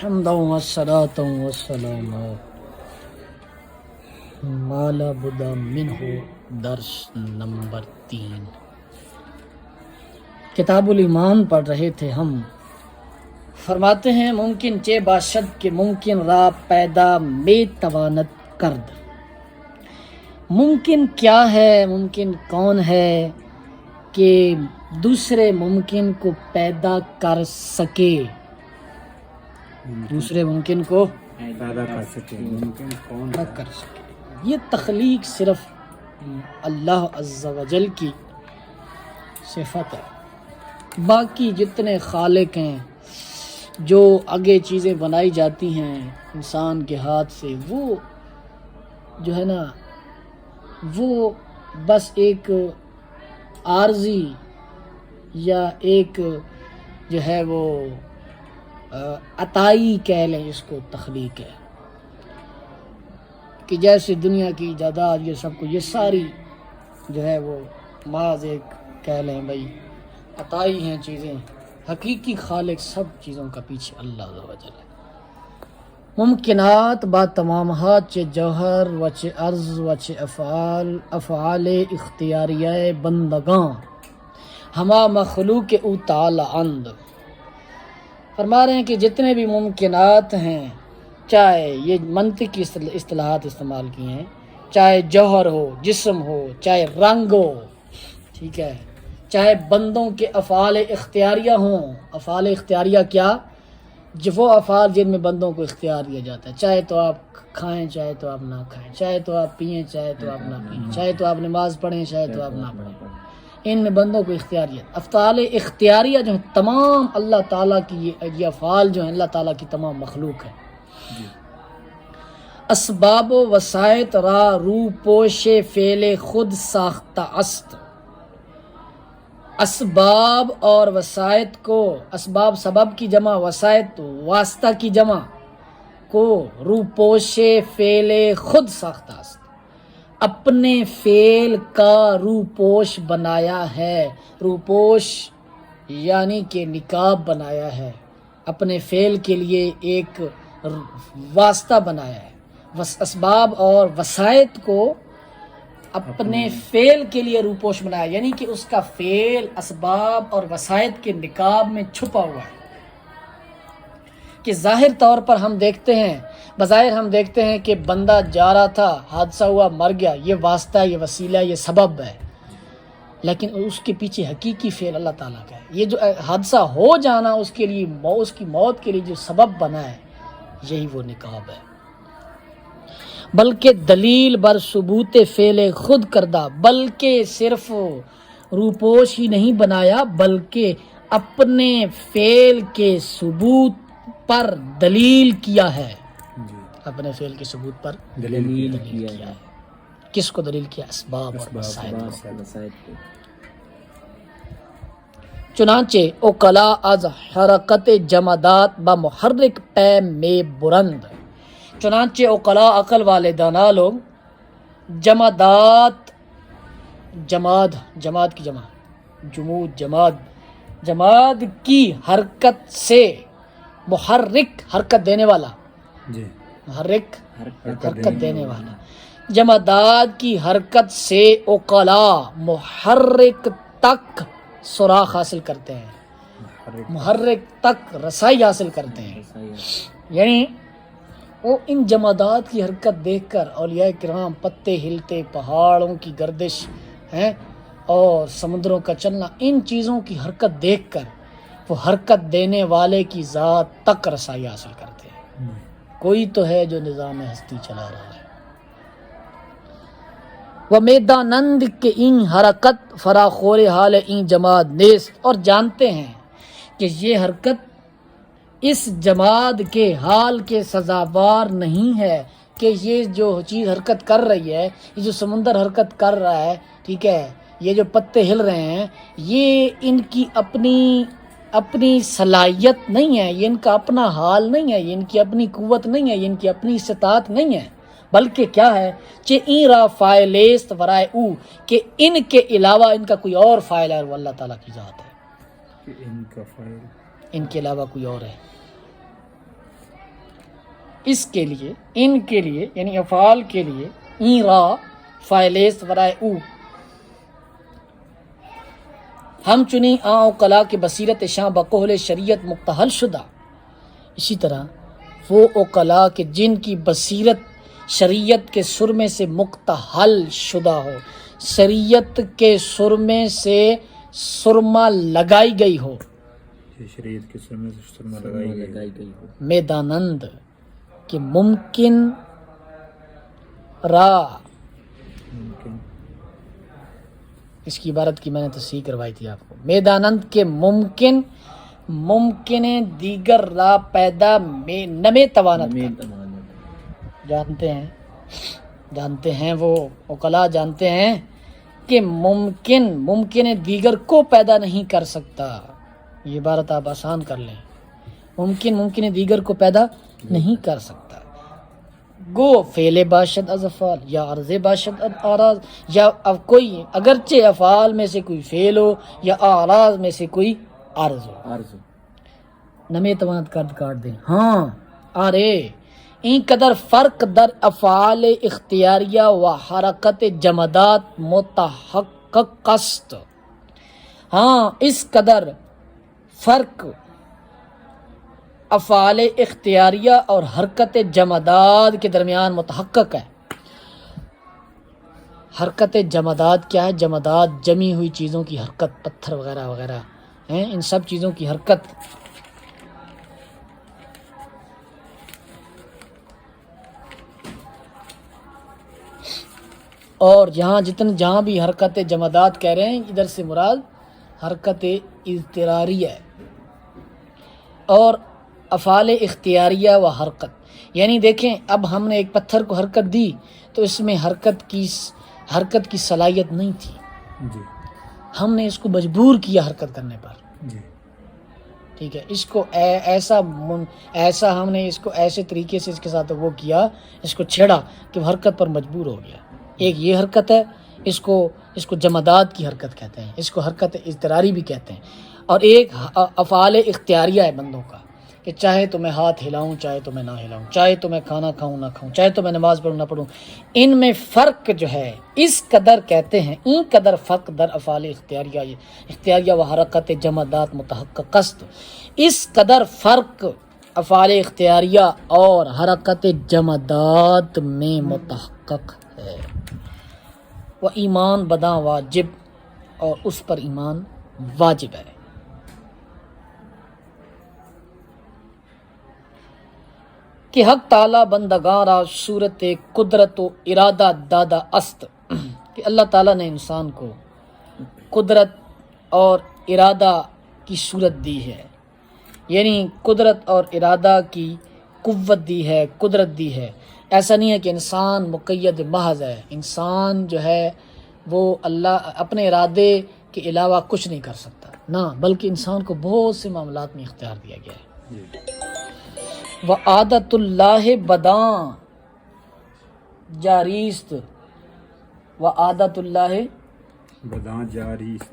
حمدا والصلاة والسلام مالا بدا منہ درس نمبر 3 کتاب الایمان پڑھ رہے تھے ہم۔ فرماتے ہیں ممکن چے باشد کہ ممکن را پیدا میں توانت کرد۔ ممکن کیا ہے، ممکن کون ہے کہ دوسرے ممکن کو پیدا کر سکے، دوسرے ممکن کو پیدا کر سکے، ممکن کون پیدا کر سکے۔ یہ تخلیق صرف اللہ عز و جل کی صفت ہے۔ باقی جتنے خالق ہیں جو آگے چیزیں بنائی جاتی ہیں انسان کے ہاتھ سے، وہ جو ہے نا وہ بس ایک عارضی یا ایک جو ہے وہ عطائی کہہ لیں، اس کو تخلیق ہے کہ جیسے دنیا کی ایجادات یہ سب کو، یہ ساری جو ہے وہ محض ایک کہہ لیں بھائی عطائی ہیں چیزیں۔ حقیقی خالق سب چیزوں کا پیچھے اللہ عز و جل ہے۔ ممکنات با تمامات چے جوہر و چے عرض و چے افعال اختیاریہ بندگاں ہما مخلوق او تعالی اند۔ فرما رہے ہیں کہ جتنے بھی ممکنات ہیں، چاہے یہ منطقی اصطلاحات استعمال کی ہیں، چاہے جوہر ہو، جسم ہو، چاہے رنگ ہو، ٹھیک ہے، چاہے بندوں کے افعال اختیاریہ ہوں۔ افعال اختیاریہ کیا؟ جو وہ افعال جن میں بندوں کو اختیار دیا جاتا ہے، چاہے تو آپ کھائیں چاہے تو آپ نہ کھائیں، چاہے تو آپ پئیں چاہے تو آپ نہ پئیں، چاہے تو آپ نماز پڑھیں چاہے تو آپ نہ پڑھیں، ان میں بندوں کو اختیاریت افعال اختیاریہ جو ہیں تمام اللہ تعالیٰ کی، یہ افعال جو ہیں اللہ تعالیٰ کی تمام مخلوق ہے۔ اسباب و وسائط را رو پوش فعل خود ساختہ است۔ اسباب اور وسائط کو، اسباب سبب کی جمع، وسائط واسطہ کی جمع کو رو پوش فعل خود ساختہ است، اپنے فعل کا روپوش بنایا ہے۔ روپوش یعنی کہ نقاب بنایا ہے، اپنے فعل کے لیے ایک واسطہ بنایا ہے۔ اسباب اور وسائط کو اپنے فعل کے لیے روپوش بنایا، یعنی کہ اس کا فعل اسباب اور وسائط کے نقاب میں چھپا ہوا ہے کہ ظاہر طور پر ہم دیکھتے ہیں، بظاہر ہم دیکھتے ہیں کہ بندہ جا رہا تھا، حادثہ ہوا، مر گیا، یہ واسطہ، یہ وسیلہ، یہ سبب ہے، لیکن اس کے پیچھے حقیقی فعل اللہ تعالیٰ کا ہے۔ یہ جو حادثہ ہو جانا اس کے لیے، اس کی موت کے لیے جو سبب بنا ہے، یہی وہ نقاب ہے۔ بلکہ دلیل بر ثبوت فعل خود کردہ، بلکہ صرف روپوش ہی نہیں بنایا بلکہ اپنے فعل کے ثبوت پر دلیل کیا ہے۔ اپنے فعل کے ثبوت پر دلیل کیا ہے۔ کس کو دلیل کیا؟ اسباب اور وسائط کو۔ چنانچہ اوکلا از حرکت جمادات با محرک پے میں برند۔ چنانچہ اوکلا عقل والے دانا لوگ جمادات، جماد کی جمع، جمود، جماد کی حرکت سے، محرک حرکت دینے والا، محرک حرکت دینے والا، جمادات کی حرکت سے اوکلا محرک تک سراغ حاصل کرتے ہیں، محرک تک رسائی حاصل کرتے ہیں۔ یعنی وہ ان جمادات کی حرکت دیکھ کر اولیاء کرام، پتے ہلتے، پہاڑوں کی گردش ہیں اور سمندروں کا چلنا، ان چیزوں کی حرکت دیکھ کر وہ حرکت دینے والے کی ذات تک رسائی حاصل کرتے ہیں۔ کوئی تو ہے جو نظام ہستی چلا رہا ہے۔ وہ میدانند کے ان حرکت فراخور حال این جماد نیست، اور جانتے ہیں کہ یہ حرکت اس جماد کے حال کے سزاوار نہیں ہے، کہ یہ جو چیز حرکت کر رہی ہے، یہ جو سمندر حرکت کر رہا ہے، ٹھیک ہے، یہ جو پتے ہل رہے ہیں، یہ ان کی اپنی صلاحیت نہیں ہے، یہ ان کا اپنا حال نہیں ہے، یہ ان کی اپنی قوت نہیں ہے، یہ ان کی اپنی استطاعت نہیں ہے، بلکہ کیا ہے چہ این را فاعلیست ورائے او، کہ ان کے علاوہ ان کا کوئی اور فاعل ہے، وہ اللہ تعالیٰ کی ذات ہے، ان کا فاعل ان کے علاوہ کوئی اور ہے۔ اس کے لیے، ان کے لیے یعنی افعال کے لیے، این را فائلیس ورائے او، ہم چنی آ اوقلا کے بصیرت شاں بقول شریعت مقتحل شدہ. اسی طرح وہ اوقلا کے جن کی بصیرت شریعت کے سرمے سے مقتحل شدہ ہو، شریعت کے سرمے سے سرما لگائی گئی ہو. شریعت کے سرمے سے سرما لگائی گئی ہو. میدانند کہ ممکن را، ممکن اس کی عبارت کی میں نے تصحیح کروائی تھی آپ کو. میدانند کے ممکن، ممکن دیگر را پیدا میں نمے توانت کر. جانتے ہیں وہ عقلاء جانتے ہیں کہ ممکن دیگر کو پیدا نہیں کر سکتا. یہ عبارت آپ آسان کر لیں، ممکن دیگر کو پیدا نہیں کر سکتا. گو فعل باشد از افعال یا عرض باشد از آراز، یا اب کوئی اگرچہ افعال میں سے کوئی فعل ہو یا آراز میں سے کوئی عرض ہو. نمے توانت کاٹ دیں. ہاں آرے این قدر فرق در افعال اختیاریہ و حرکت جمادات متحقق است. ہاں اس قدر فرق افعال اختیاریہ اور حرکت جمادات کے درمیان متحقق ہے. حرکت جمادات کیا ہے؟ جمادات جمی ہوئی چیزوں کی حرکت، پتھر وغیرہ وغیرہ ہیں، ان سب چیزوں کی حرکت. اور جہاں بھی حرکت جمادات کہہ رہے ہیں، ادھر سے مراد حرکت اضطراری ہے. اور افعال اختیاریہ و حرکت، یعنی دیکھیں اب ہم نے ایک پتھر کو حرکت دی تو اس میں حرکت کی صلاحیت نہیں تھی، جی ہم نے اس کو مجبور کیا حرکت کرنے پر. جی ٹھیک ہے، اس کو ایسا ہم نے اس کو ایسے طریقے سے اس کے ساتھ وہ کیا، اس کو چھیڑا کہ وہ حرکت پر مجبور ہو گیا. ایک یہ حرکت ہے، اس کو جمادات کی حرکت کہتے ہیں، اس کو حرکت اضطراری بھی کہتے ہیں. اور ایک افعال اختیاریہ ہے بندوں کا، کہ چاہے تو میں ہاتھ ہلاؤں چاہے تو میں نہ ہلاؤں، چاہے تو میں کھانا کھاؤں نہ کھاؤں، چاہے تو میں نماز پڑھوں نہ پڑھوں. ان میں فرق جو ہے اس قدر کہتے ہیں، این قدر فرق در افعال اختیاریہ و حرکت جمادات متحقق است. اس قدر فرق افعال اختیاریہ اور حرکت جمادات میں متحقق ہے. وہ ایمان بداں واجب، اور اس پر ایمان واجب ہے. کہ حق تعالیٰ بندگان را صورت قدرت و ارادہ دادا است، کہ اللہ تعالیٰ نے انسان کو قدرت اور ارادہ کی صورت دی ہے، یعنی قدرت اور ارادہ کی قوت دی ہے، قدرت دی ہے. ایسا نہیں ہے کہ انسان مقید محض ہے، انسان جو ہے وہ اللہ اپنے ارادے کے علاوہ کچھ نہیں کر سکتا، نہ، بلکہ انسان کو بہت سے معاملات میں اختیار دیا گیا ہے. وعادت اللہ بداں جاریست، وعادت اللہ بداں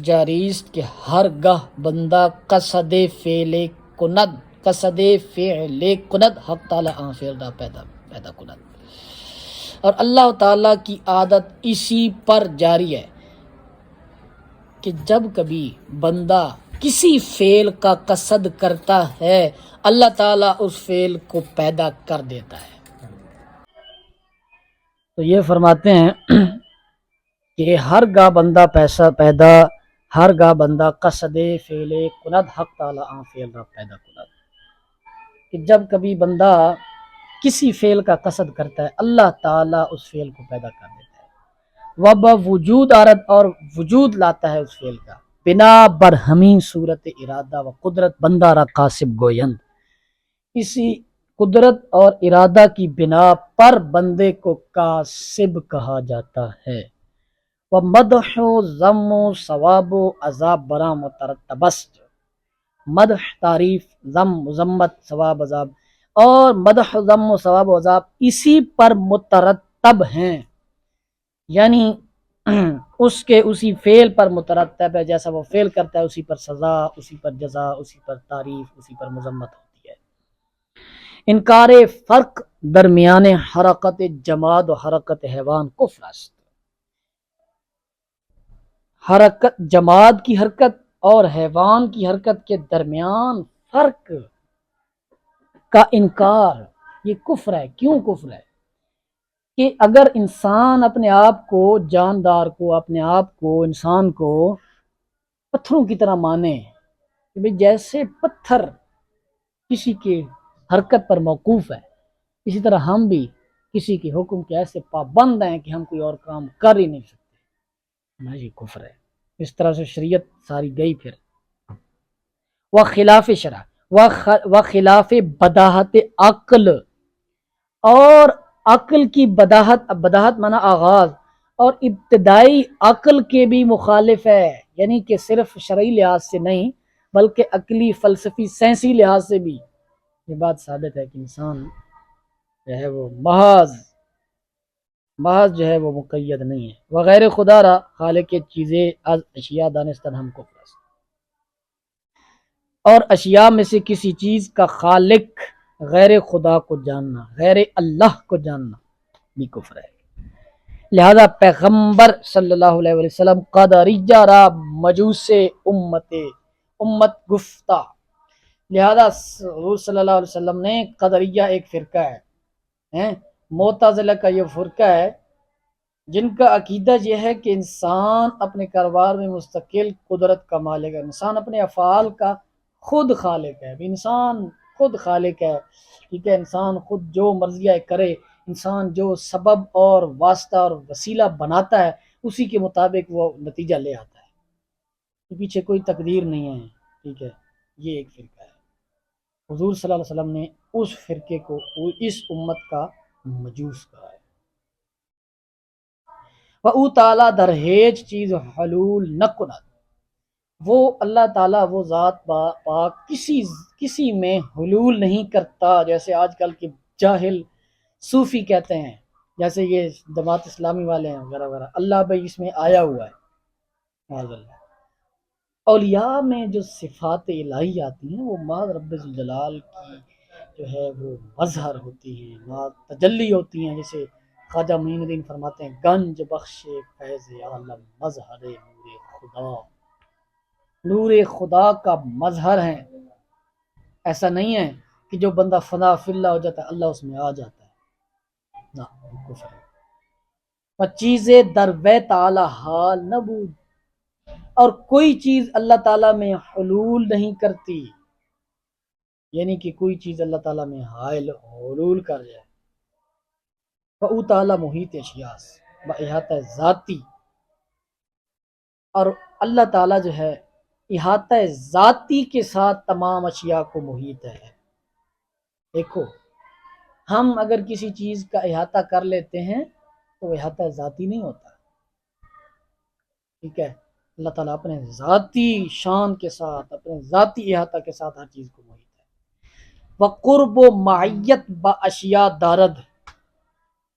جاریست کہ ہر گاہ بندہ قصد فعل کند حق تعالیٰ آن فعل پیدا کند. اور اللہ تعالیٰ کی عادت اسی پر جاری ہے کہ جب کبھی بندہ کسی فعل کا قصد کرتا ہے اللہ تعالیٰ اس فعل کو پیدا کر دیتا ہے. تو یہ فرماتے ہیں کہ ہر گاہ بندہ ہر گاہ بندہ قصد فعل کند حق تعالیٰ آن فعل را پیدا کند، کہ جب کبھی بندہ کسی فعل کا قصد کرتا ہے اللہ تعالیٰ اس فعل کو پیدا کر دیتا ہے. وب وجود آرد، اور وجود لاتا ہے اس فعل کا، بنا برہمی صورت ارادہ و قدرت بندہ را قاسب گویند. اسی قدرت اور ارادہ کی بنا پر بندے کو قاسب کہا جاتا ہے. و مدح و ذم و ثواب و عذاب برا مترتب است. مدح تعریف، ذم مذمت، ثواب عذاب، اور مدح ذم و ثواب و عذاب اسی پر مترتب ہیں، یعنی اسی فعل پر مترتب ہے، جیسا وہ فعل کرتا ہے اسی پر سزا، اسی پر جزا، اسی پر تعریف، اسی پر مذمت ہوتی ہے. انکار فرق درمیان حرکت جماد و حرکت حیوان کفر است. حرکت جماد کی حرکت اور حیوان کی حرکت کے درمیان فرق کا انکار یہ کفر ہے. کیوں کفر ہے؟ کہ اگر انسان اپنے آپ کو، جاندار کو، اپنے آپ کو، انسان کو پتھروں کی طرح مانے کہ بھئی جیسے پتھر کسی کے حرکت پر موقوف ہے، اسی طرح ہم بھی کسی کے حکم کے ایسے پابند ہیں کہ ہم کوئی اور کام کر ہی نہیں سکتے. یہ کفر ہے. اس طرح سے شریعت ساری گئی. پھر وہ خلاف شرع و خلاف بداحت عقل، اور عقل کی بداحت، بداحت مانا آغاز، اور ابتدائی عقل کے بھی مخالف ہے. یعنی کہ صرف شرعی لحاظ سے نہیں بلکہ عقلی، فلسفی، سائنسی لحاظ سے بھی یہ بات ثابت ہے کہ انسان جو ہے وہ محض جو ہے وہ مقید نہیں ہے. وغیر خدا را خالق کے چیزیں از اشیاء دانستن ہم کو پلس، اور اشیاء میں سے کسی چیز کا خالق غیر خدا کو جاننا، غیر اللہ کو جاننا بھی کفر ہے. لہذا پیغمبر صلی اللہ علیہ وسلم قدریہ را مجوس امت گفتہ. لہذا حضور صلی اللہ علیہ وسلم نے قدریہ ایک فرقہ ہے، معتزلہ کا یہ فرقہ ہے جن کا عقیدہ یہ ہے کہ انسان اپنے کاروبار میں مستقل قدرت کا مالک ہے، انسان اپنے افعال کا خود خالق ہے. انسان خود خالق ہے، ٹھیک ہے، انسان خود جو مرضیہ کرے، انسان جو سبب اور واسطہ اور وسیلہ بناتا ہے اسی کے مطابق وہ نتیجہ لے آتا ہے، پیچھے کوئی تقدیر نہیں ہے. ٹھیک ہے، یہ ایک فرقہ ہے. حضور صلی اللہ علیہ وسلم نے اس فرقے کو اس امت کا مجوس کہا ہے. وہ تعالیٰ در ہیچ چیز حلول نہ کند، وہ اللہ تعالیٰ، وہ ذات پاک کسی میں حلول نہیں کرتا جیسے آج کل کے جاہل صوفی کہتے ہیں، جیسے یہ جماعت اسلامی والے ہیں وغیرہ وغیرہ. اللہ بھائی اس میں آیا ہوا ہے. معاذ اللہ. اولیاء میں جو صفات الہی آتی ہیں وہ ماذ رب الجلال کی جو ہے وہ مظہر ہوتی ہیں، تجلی ہوتی ہیں. جیسے خواجہ معین الدین فرماتے ہیں گنج بخش فیض عالم مظہر نور خدا، نور خدا کا مظہر ہیں. ایسا نہیں ہے کہ جو بندہ فنا فی اللہ ہو جاتا ہے اللہ اس میں آ جاتا ہے، نہ کفر ہے. چیزیں در وے تعالی حال نہ بود، اور کوئی چیز اللہ تعالیٰ میں حلول نہیں کرتی، یعنی کہ کوئی چیز اللہ تعالیٰ میں حلول کر جائے. فَأُو تعالیٰ محیط اشیاس احاطہ ذاتی، اور اللہ تعالیٰ جو ہے احاطہ ذاتی کے ساتھ تمام اشیاء کو محیط ہے. دیکھو ہم اگر کسی چیز کا احاطہ کر لیتے ہیں تو احاطہ ذاتی نہیں ہوتا. ٹھیک ہے، اللہ تعالیٰ اپنے ذاتی شان کے ساتھ، اپنے ذاتی احاطہ کے ساتھ ہر چیز کو محیط ہے. وقرب و معیت با اشیاء دارد،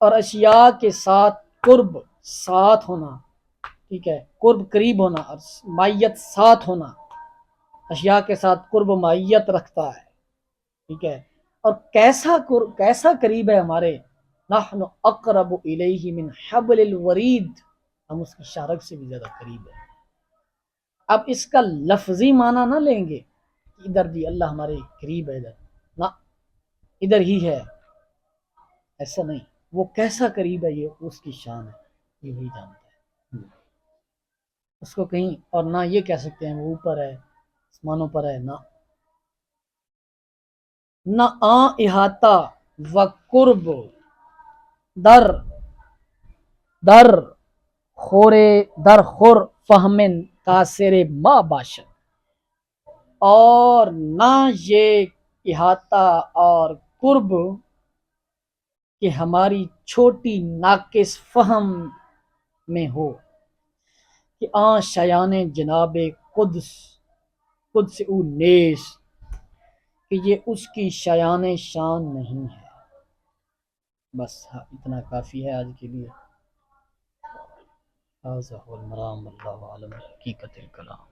اور اشیاء کے ساتھ قرب، ساتھ ہونا. ٹھیک ہے، قرب قریب ہونا اور معیت ساتھ ہونا، اشیاء کے ساتھ قرب و معیت رکھتا ہے. ٹھیک ہے، اور کیسا قریب ہے ہمارے، نحن اقرب الیہ من حبل الورید، ہم اس کی شارک سے بھی زیادہ قریب ہے. اب اس کا لفظی معنی نہ لیں گے ادھر بھی اللہ ہمارے قریب ہے، ادھر نہ ادھر ہی ہے، ایسا نہیں. وہ کیسا قریب ہے یہ اس کی شان ہے، یہ وہی جانتا ہے. اس کو کہیں اور نہ یہ کہہ سکتے ہیں وہ اوپر ہے، آسمانوں پر ہے، نہ احاطہ و قرب در خور فہم تاثر ما باشد، اور نہ یہ احاطہ اور قرب کہ ہماری چھوٹی ناقص فہم میں ہو، کہ شیان جناب قدس او نیس، کہ یہ اس کی شیان شان نہیں ہے. بس اتنا کافی ہے آج کے لیے. هذا هو المرام، والله اعلم حقیقت الکلام.